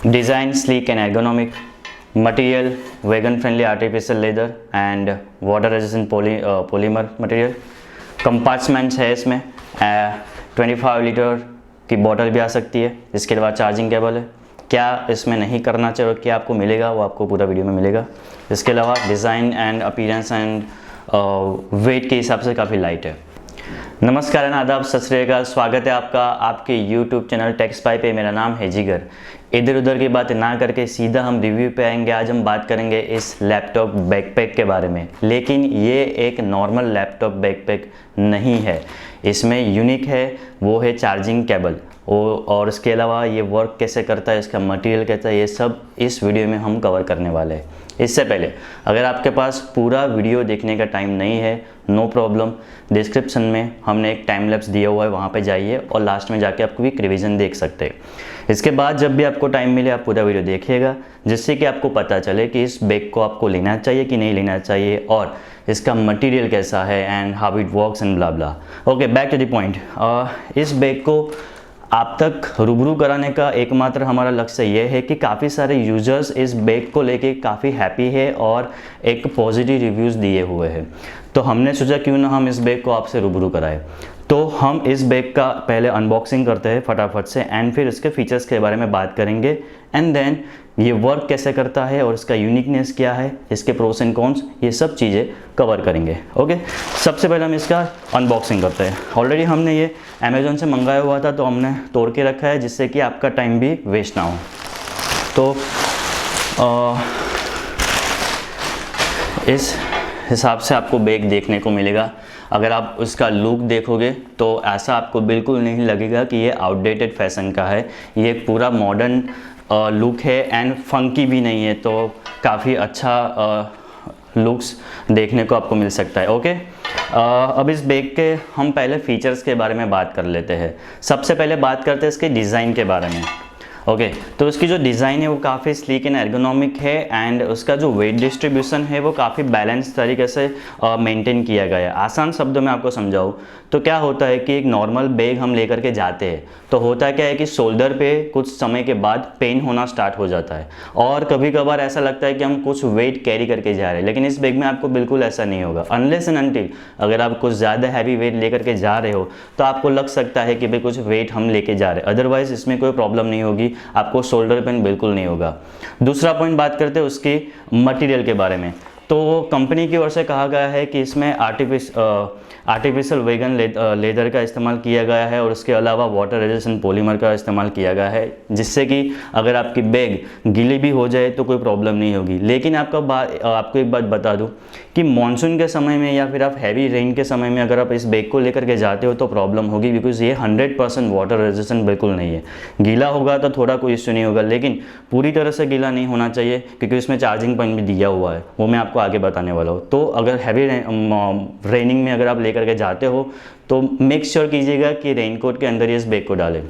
Design sleek and ergonomic. Material vegan friendly artificial leather and water resistant polymer material. Compartments है इसमें, 25 litre की bottle भी आ सकती है। इसके बाद चार्जिंग केबल है। क्या इसमें नहीं करना चाहिए, क्या आपको मिलेगा वो आपको पूरा वीडियो में मिलेगा। इसके अलावा design and appearance and weight के हिसाब से काफ़ी लाइट है। नमस्कार एंड आदाब, सत श्री अकाल। स्वागत है आपका आपके YouTube चैनल टेक्सपाई पे। मेरा नाम है जिगर। इधर उधर की बातें ना करके सीधा हम रिव्यू पे आएंगे। आज हम बात करेंगे इस लैपटॉप बैकपैक के बारे में, लेकिन ये एक नॉर्मल लैपटॉप बैकपैक नहीं है। इसमें यूनिक है वो है चार्जिंग केबल, और इसके अलावा ये वर्क कैसे करता है, इसका मटेरियल कैसा है, ये सब इस वीडियो में हम कवर करने वाले हैं। इससे पहले अगर आपके पास पूरा वीडियो देखने का टाइम नहीं है, नो प्रॉब्लम, डिस्क्रिप्शन में हमने एक टाइम लैप्स दिया हुआ है, वहाँ पे जाइए और लास्ट में जाके आप क्विक रिवीजन देख सकते हैं। इसके बाद जब भी आपको टाइम मिले आप पूरा वीडियो देखिएगा, जिससे कि आपको पता चले कि इस बैग को आपको लेना चाहिए कि नहीं लेना चाहिए और इसका मटेरियल कैसा है and how it works and blah blah. Okay, back to the point. इस बैग को आप तक रूबरू कराने का एकमात्र हमारा लक्ष्य ये है कि काफ़ी सारे यूजर्स इस बैग को लेके काफ़ी हैप्पी है और एक पॉजिटिव रिव्यूज़ दिए हुए हैं। तो हमने सोचा क्यों ना हम इस बैग को आपसे रूबरू कराएं। तो हम इस बैग का पहले अनबॉक्सिंग करते हैं फटाफट से, एंड फिर इसके फीचर्स के बारे में बात करेंगे, एंड देन ये वर्क कैसे करता है और इसका यूनिकनेस क्या है, इसके प्रोस एंड कॉन्स, ये सब चीज़ें कवर करेंगे। ओके, सबसे पहले हम इसका अनबॉक्सिंग करते हैं। ऑलरेडी हमने ये अमेज़ॉन से मंगाया हुआ था, तो हमने तोड़ के रखा है जिससे कि आपका टाइम भी वेस्ट ना हो। तो इस हिसाब से आपको बैग देखने को मिलेगा। अगर आप उसका लुक देखोगे तो ऐसा आपको बिल्कुल नहीं लगेगा कि ये आउटडेटेड फैशन का है। ये एक पूरा मॉडर्न लुक है एंड फंकी भी नहीं है, तो काफ़ी अच्छा लुक्स देखने को आपको मिल सकता है। ओके, अब इस बैग के हम पहले फीचर्स के बारे में बात कर लेते हैं। सबसे पहले बात करते हैं इसके डिज़ाइन के बारे में। ओके, तो उसकी जो डिज़ाइन है वो काफ़ी स्लीक एंड एर्गोनॉमिक है, एंड उसका जो वेट डिस्ट्रीब्यूशन है वो काफ़ी बैलेंस तरीके से मेंटेन किया गया है। आसान शब्दों में आपको समझाऊँ तो क्या होता है कि एक नॉर्मल बैग हम लेकर के जाते हैं तो होता क्या है कि शोल्डर पे कुछ समय के बाद पेन होना स्टार्ट हो जाता है, और कभी कभार ऐसा लगता है कि हम कुछ वेट कैरी करके जा रहे हैं। लेकिन इस बैग में आपको बिल्कुल ऐसा नहीं होगा, अनलेस एंड अनटिल अगर आप कुछ ज़्यादा हैवी वेट लेकर के जा रहे हो तो आपको लग सकता है कि भाई कुछ वेट हम लेके जा रहे हैं, अदरवाइज इसमें कोई प्रॉब्लम नहीं होगी, आपको शोल्डर पेन बिल्कुल नहीं होगा। दूसरा पॉइंट बात करते हैं उसकी मटेरियल के बारे में। तो कंपनी की ओर से कहा गया है कि इसमें आर्टिफिशियल वेगन लेदर का इस्तेमाल किया गया है, और उसके अलावा वाटर रेजिस्टेंट पॉलीमर का इस्तेमाल किया गया है, जिससे कि अगर आपकी बैग गीली भी हो जाए तो कोई प्रॉब्लम नहीं होगी। लेकिन आपको एक बात बता दूं कि मानसून के समय में या फिर आप हैवी रेन के समय में अगर आप इस बैग को लेकर के जाते हो तो प्रॉब्लम होगी, बिकॉज ये 100% वाटर रेजिस्टेंट बिल्कुल नहीं है। गीला होगा तो थोड़ा कोई इश्यू नहीं होगा, लेकिन पूरी तरह से गीला नहीं होना चाहिए, क्योंकि इसमें चार्जिंग पॉइंट भी दिया हुआ है, वो मैं आपको आगे बताने वाला हूँ। तो अगर हैवी रेनिंग में अगर आप लेकर के जाते हो तो मेक श्योर कीजिएगा कि रेनकोट के अंदर इस बैग को डालें।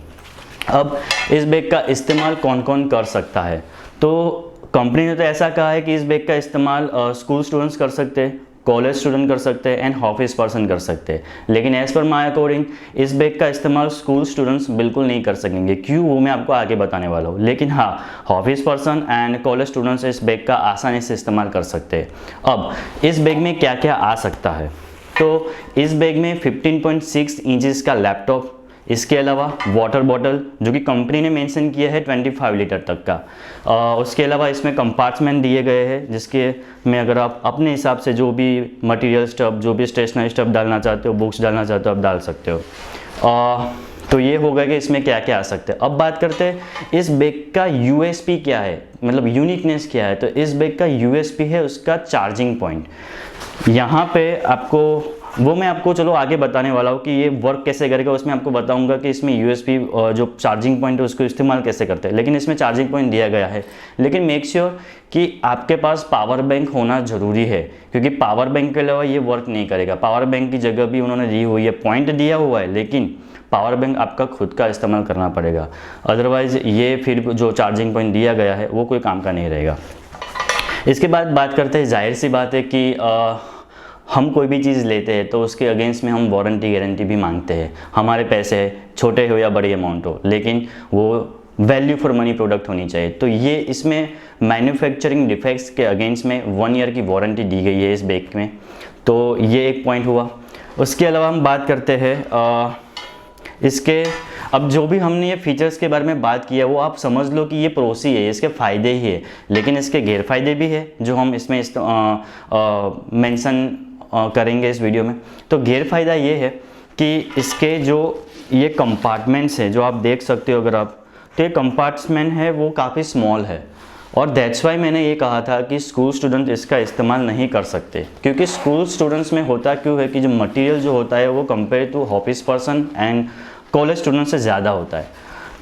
अब इस बैग का इस्तेमाल कौन कौन कर सकता है, तो कंपनी ने तो ऐसा कहा है कि इस बैग का इस्तेमाल स्कूल स्टूडेंट्स कर सकते हैं, कॉलेज स्टूडेंट कर सकते हैं एंड ऑफिस पर्सन कर सकते हैं। लेकिन एज पर माई अकॉर्डिंग इस बैग का इस्तेमाल स्कूल स्टूडेंट्स बिल्कुल नहीं कर सकेंगे। क्यों, वो मैं आपको आगे बताने वाला हूँ। लेकिन हाँ, office person and college students इस बैग का आसानी से इस्तेमाल कर सकते हैं। अब इस बैग में क्या क्या आ सकता है, तो इस बैग में 15.6 इंचेस का लैपटॉप, इसके अलावा वाटर बॉटल जो कि कंपनी ने मेंशन किया है 25 लीटर तक का, उसके अलावा इसमें कंपार्टमेंट दिए गए हैं जिसके में अगर आप अपने हिसाब से जो भी मटेरियल स्टफ, जो भी स्टेशनरी स्टफ डालना चाहते हो, बुक्स डालना चाहते हो, आप डाल सकते हो। तो ये हो गया कि इसमें क्या क्या आ सकते हैं। अब बात करते हैं इस बैग का यूएसपी क्या है, मतलब यूनिकनेस क्या है। तो इस बैग का यूएसपी है उसका चार्जिंग पॉइंट। यहाँ पे आपको वो मैं आपको चलो आगे बताने वाला हूँ कि ये वर्क कैसे करेगा, उसमें आपको बताऊंगा कि इसमें यूएसबी जो चार्जिंग पॉइंट है उसको इस्तेमाल कैसे करते हैं। लेकिन इसमें चार्जिंग पॉइंट दिया गया है, लेकिन मेक श्योर कि आपके पास पावर बैंक होना ज़रूरी है, क्योंकि पावर बैंक के अलावा ये वर्क नहीं करेगा। पावर बैंक की जगह भी उन्होंने दी हुई है, पॉइंट दिया हुआ है, लेकिन पावर बैंक आपका खुद का इस्तेमाल करना पड़ेगा, अदरवाइज़ ये फिर जो चार्जिंग पॉइंट दिया गया है वो कोई काम का नहीं रहेगा। इसके बाद बात करते हैं, जाहिर सी बात है कि हम कोई भी चीज़ लेते हैं तो उसके अगेंस्ट में हम वारंटी गारंटी भी मांगते हैं। हमारे पैसे छोटे हो या बड़ी अमाउंट हो, लेकिन वो वैल्यू फॉर मनी प्रोडक्ट होनी चाहिए। तो ये इसमें मैन्युफैक्चरिंग डिफेक्ट्स के अगेंस्ट में 1 ईयर की वारंटी दी गई है इस बैग में। तो ये एक पॉइंट हुआ। उसके अलावा हम बात करते हैं इसके, अब जो भी हमने ये फीचर्स के बारे में बात किया वो आप समझ लो कि ये प्रोस ही है, इसके फ़ायदे ही है, लेकिन इसके गैरफायदे भी है जो हम इसमें मेंशन करेंगे इस वीडियो में। तो गैरफायदा ये है कि इसके जो ये कंपार्टमेंट्स हैं जो आप देख सकते हो अगर आप, तो ये कंपार्टमेंट है वो काफ़ी स्मॉल है, और दैट्स वाई मैंने ये कहा था कि स्कूल स्टूडेंट इसका इस्तेमाल नहीं कर सकते, क्योंकि स्कूल स्टूडेंट्स में होता क्यों है कि जो मटेरियल जो होता है वो compare to office person and college student से ज़्यादा होता है।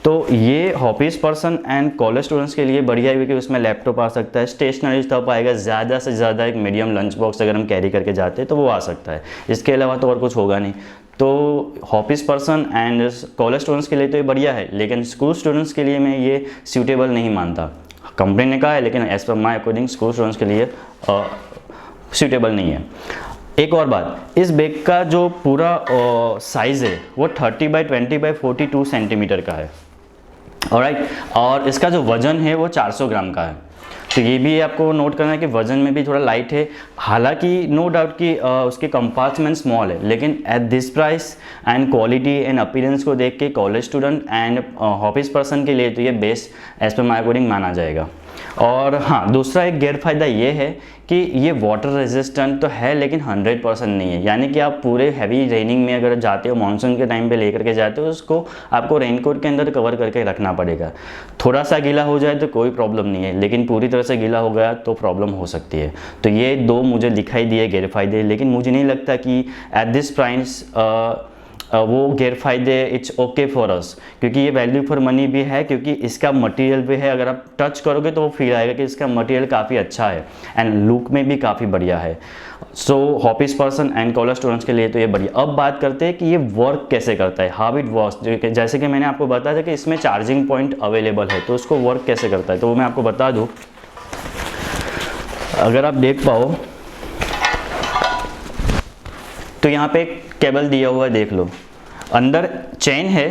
तो ये office person and college students के लिए बढ़िया है क्योंकि उसमें लैपटॉप आ सकता है, स्टेशनरी स्टफ आएगा, ज़्यादा से ज़्यादा एक मीडियम लंच बॉक्स अगर हम कैरी करके जाते हैं तो वो आ सकता है, इसके अलावा तो और कुछ होगा नहीं। तो office person and college students के लिए तो ये बढ़िया है, लेकिन स्कूल स्टूडेंट्स के लिए मैं ये सूटेबल नहीं मानता। कंपनी ने कहा है लेकिन एज पर माई अकॉर्डिंग स्कूल स्टूडेंट्स के लिए सूटेबल नहीं है। एक और बात, इस बैग का जो पूरा साइज़ है वो 30x20x42 सेंटीमीटर का है, ऑलराइट, और इसका जो वज़न है वो 400 ग्राम का है। तो ये भी आपको नोट करना है कि वज़न में भी थोड़ा लाइट है, हालांकि नो डाउट कि उसके कंपार्टमेंट स्मॉल है, लेकिन at this price and quality and appearance को देख के college student and office person के लिए तो ये बेस्ट एज पर माई अकॉर्डिंग माना जाएगा। और हाँ, दूसरा एक गैरफायदा ये है कि ये वाटर रेजिस्टेंट तो है लेकिन 100% नहीं है, यानी कि आप पूरे हैवी रेनिंग में अगर जाते हो, मानसून के टाइम पे लेकर के जाते हो, उसको आपको रेनकोट के अंदर कवर करके रखना पड़ेगा। थोड़ा सा गीला हो जाए तो कोई प्रॉब्लम नहीं है, लेकिन पूरी तरह से गीला हो गया तो प्रॉब्लम हो सकती है। तो ये दो मुझे दिखाई दिए गैरफायदे, लेकिन मुझे नहीं लगता कि एट दिस प्राइस वो गैरफायदे इट्स ओके फॉर अस, क्योंकि ये वैल्यू फॉर मनी भी है, क्योंकि इसका मटेरियल भी है, अगर आप टच करोगे तो वो फील आएगा कि इसका मटेरियल काफ़ी अच्छा है एंड लुक में भी काफ़ी बढ़िया है। सो office person and college students के लिए तो ये बढ़िया। अब बात करते हैं कि ये वर्क कैसे करता है, हाउ इट वर्क्स। जैसे कि मैंने आपको बताया था कि इसमें चार्जिंग पॉइंट अवेलेबल है, तो उसको वर्क कैसे करता है तो वो मैं आपको बता दूँ। अगर आप देख पाओ तो यहाँ पे एक केबल दिया हुआ है, देख लो, अंदर चेन है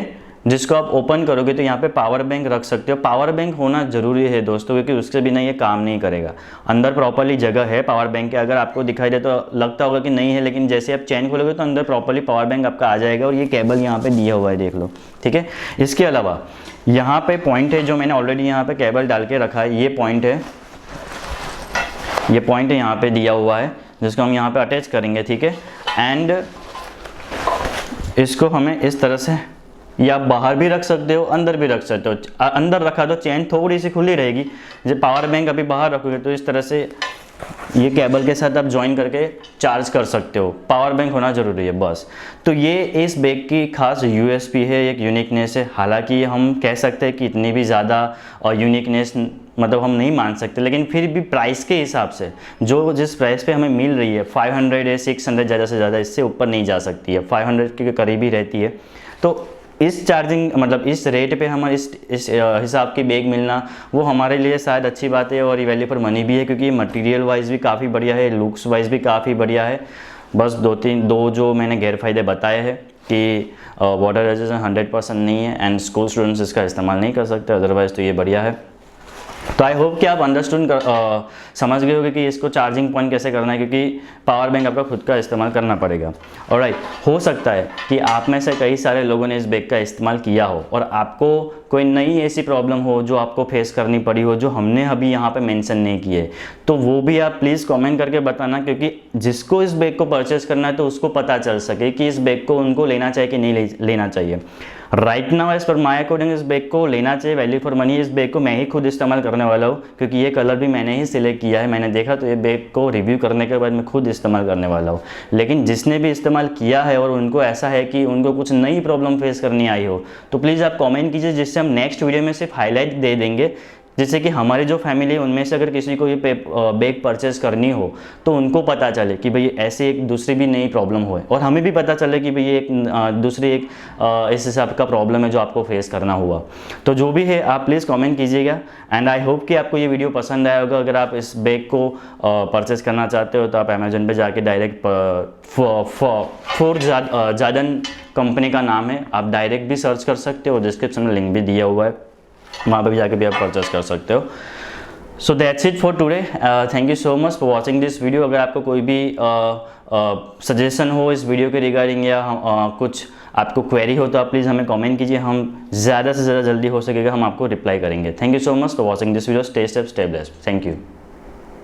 जिसको आप ओपन करोगे तो यहाँ पे पावर बैंक रख सकते हो। पावर बैंक होना ज़रूरी है दोस्तों, क्योंकि उसके बिना ये काम नहीं करेगा। अंदर प्रॉपर्ली जगह है पावर बैंक के, अगर आपको दिखाई दे तो लगता होगा कि नहीं है, लेकिन जैसे आप चेन खोलोगे तो अंदर प्रॉपर्ली पावर बैंक आपका आ जाएगा, और ये केबल यहाँ पे दिया हुआ है, देख लो, ठीक है। इसके अलावा यहाँ पे पॉइंट है जो मैंने ऑलरेडी यहाँ पे केबल डाल के रखा है, ये पॉइंट है, ये पॉइंट है यहाँ पे दिया हुआ है जिसको हम यहाँ पे अटैच करेंगे, ठीक है। एंड इसको हमें इस तरह से, या आप बाहर भी रख सकते हो, अंदर भी रख सकते हो। अंदर रखा तो चेन थोड़ी सी खुली रहेगी, जब पावर बैंक अभी बाहर रखोगे तो इस तरह से ये केबल के साथ आप ज्वाइन करके चार्ज कर सकते हो। पावर बैंक होना ज़रूरी है बस। तो ये इस बैग की खास यूएसपी है, एक यूनिकनेस है। हालांकि हम कह सकते हैं कि इतनी भी ज़्यादा यूनिकनेस मतलब हम नहीं मान सकते, लेकिन फिर भी प्राइस के हिसाब से जो जिस प्राइस पे हमें मिल रही है 500 है, 600 ज़्यादा से ज़्यादा, इससे ऊपर नहीं जा सकती है, 500 के करीब ही रहती है। तो इस चार्जिंग मतलब इस रेट पे हमारे इस हिसाब की बैग मिलना वो हमारे लिए शायद अच्छी बात है, और ये वैल्यू फॉर मनी भी है, क्योंकि मटेरियल वाइज भी काफ़ी बढ़िया है, लुक्स वाइज भी काफ़ी बढ़िया है। बस दो जो मैंने गैरफायदे बताए हैं कि वाटर रेजिस्टेंस 100% नहीं है एंड स्कूल स्टूडेंट्स इसका इस्तेमाल नहीं कर सकते, अदरवाइज़ तो ये बढ़िया है। तो आई होप कि आप अंडरस्टैंड समझ गए होगे कि इसको चार्जिंग पॉइंट कैसे करना है, क्योंकि पावर बैंक आपका खुद का इस्तेमाल करना पड़ेगा। ऑलराइट, हो सकता है कि आप में से कई सारे लोगों ने इस बैग का इस्तेमाल किया हो और आपको कोई नई ऐसी प्रॉब्लम हो जो आपको फेस करनी पड़ी हो, जो हमने अभी यहाँ पे मेंशन नहीं की है, तो वो भी आप प्लीज़ कमेंट करके बताना, क्योंकि जिसको इस बैग को परचेस करना है तो उसको पता चल सके कि इस बैग को उनको लेना चाहिए कि नहीं लेना चाहिए। राइट नाउ एज पर माई अकॉर्डिंग इस बैग को लेना चाहिए, वैल्यू फॉर मनी। इस बैग को मैं ही खुद इस्तेमाल करने वाला हूँ, क्योंकि ये कलर भी मैंने ही सिलेक्ट किया है, मैंने देखा तो ये बैग को रिव्यू करने के बाद मैं खुद इस्तेमाल करने वाला हूँ। लेकिन जिसने भी इस्तेमाल किया है और उनको ऐसा है कि उनको कुछ नई प्रॉब्लम फेस करनी आई हो, तो प्लीज़ आप कमेंट कीजिए, जिससे हम नेक्स्ट वीडियो में सिर्फ हाईलाइट दे देंगे, जिससे कि हमारी जो फैमिली है उनमें से अगर किसी को ये बैग परचेस करनी हो तो उनको पता चले कि भाई ऐसे एक दूसरी भी नई प्रॉब्लम हो, और हमें भी पता चले कि भाई ये एक दूसरी एक इस हिसाब का प्रॉब्लम है जो आपको फेस करना हुआ। तो जो भी है आप प्लीज़ कमेंट कीजिएगा, एंड आई होप कि आपको ये वीडियो पसंद आया होगा। अगर आप इस बैग को परचेस करना चाहते हो तो आप अमेजोन पे जाके डायरेक्ट जादन कंपनी का नाम है, आप डायरेक्ट भी सर्च कर सकते हो, डिस्क्रिप्शन में लिंक भी दिया हुआ है। वहाँ पर भी जाके भी आप परचेस कर सकते हो। So that's it for today. Thank you so much for watching this video. अगर आपको कोई भी सजेशन हो इस वीडियो के रिगार्डिंग या कुछ आपको क्वेरी हो तो आप प्लीज़ हमें कमेंट कीजिए, हम ज़्यादा से ज़्यादा जल्दी हो सकेगा हम आपको रिप्लाई करेंगे। Thank you so much for watching this video. Stay safe, stay blessed. Thank you.